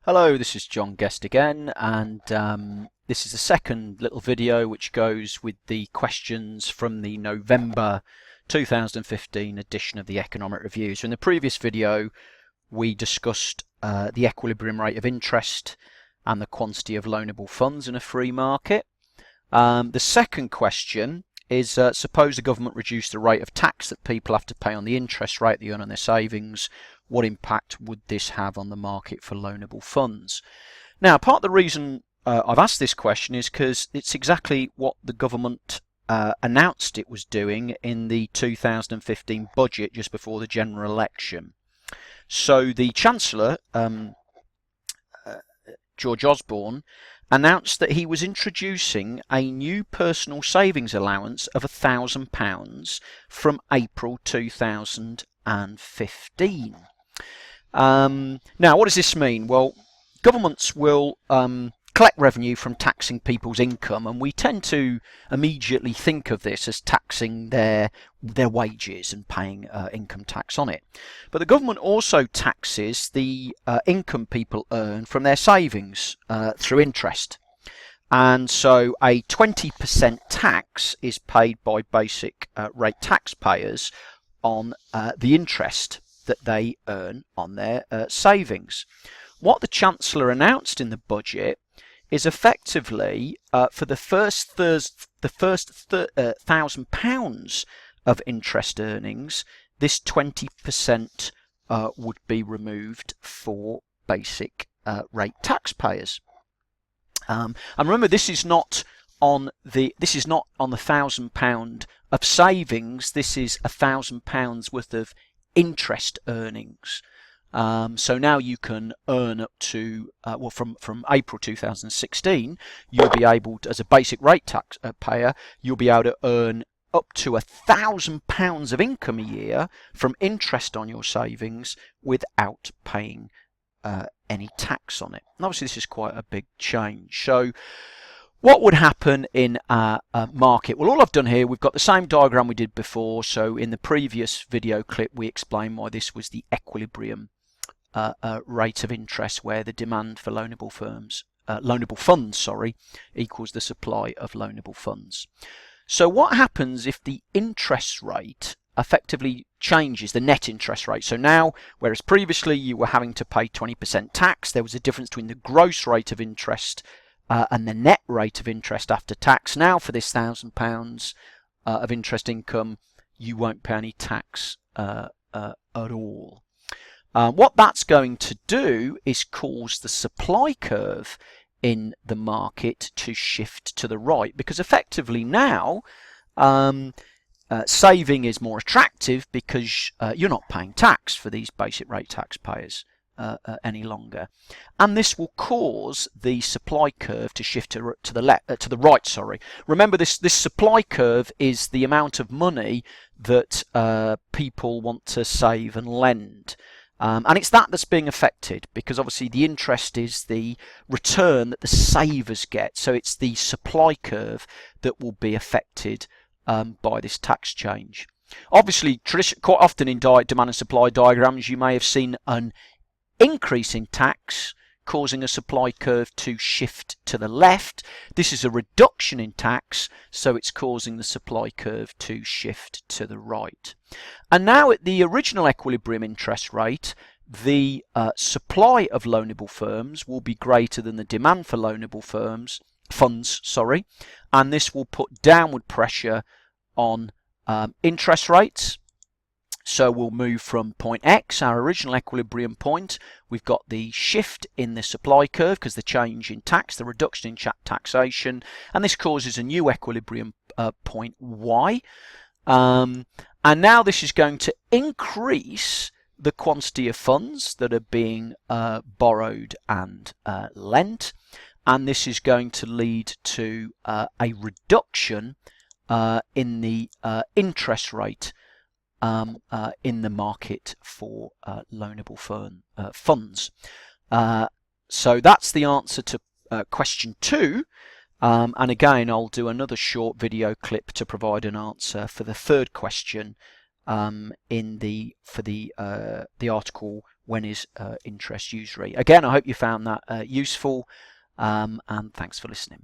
Hello, this is Jon Guest again, and this is the second little video which goes with the questions from the November 2015 edition of the Economic Review. So in the previous video we discussed the equilibrium rate of interest and the quantity of loanable funds in a free market. The second question is suppose the government reduced the rate of tax that people have to pay on the interest rate they earn on their savings. What impact would this have on the market for loanable funds? Now, part of the reason I've asked this question is because it's exactly what the government announced it was doing in the 2015 budget just before the general election. So the Chancellor, George Osborne, announced that he was introducing a new personal savings allowance of £1,000 from April 2015. Now, what does this mean? Well, governments will collect revenue from taxing people's income, and we tend to immediately think of this as taxing their wages and paying income tax on it. But the government also taxes the income people earn from their savings through interest. And so a 20% tax is paid by basic rate taxpayers on the interest that they earn on their savings. What the Chancellor announced in the budget is effectively for the first £1,000 of interest earnings, this 20% would be removed for basic rate taxpayers. And remember, this is not on the £1,000 of savings. This is £1,000 worth of interest earnings. So now you can earn up to, well, from April 2016, you'll be able to, as a basic rate tax payer, you'll be able to earn up to £1,000 of income a year from interest on your savings without paying any tax on it. And obviously this is quite a big change. So what would happen in a market? Well, all I've done here, we've got the same diagram we did before. So in the previous video clip, we explained why this was the equilibrium rate of interest, where the demand for loanable funds, equals the supply of loanable funds. So what happens if the interest rate effectively changes, the net interest rate? So now, whereas previously you were having to pay 20% tax, there was a difference between the gross rate of interest and the net rate of interest after tax. Now for this £1,000 of interest income, you won't pay any tax at all. What that's going to do is cause the supply curve in the market to shift to the right, because effectively now saving is more attractive because you're not paying tax for these basic rate taxpayers any longer, and this will cause the supply curve to shift to the right. Remember, this supply curve is the amount of money that people want to save and lend. And it's that's being affected, because obviously the interest is the return that the savers get. So it's the supply curve that will be affected by this tax change. Obviously, quite often in demand and supply diagrams, you may have seen an increase in tax causing a supply curve to shift to the left. This is a reduction in tax, so it's causing the supply curve to shift to the right. And now at the original equilibrium interest rate, the supply of loanable firms will be greater than the demand for loanable funds, and this will put downward pressure on interest rates. So we'll move from point X, our original equilibrium point. We've got the shift in the supply curve because the change in tax, the reduction in taxation, and this causes a new equilibrium point Y. And now this is going to increase the quantity of funds that are being borrowed and lent, and this is going to lead to a reduction in the interest rate in the market for loanable funds. So that's the answer to question 2. And again, I'll do another short video clip to provide an answer for the third question for the article when is interest usury. Again, I hope you found that useful, and thanks for listening.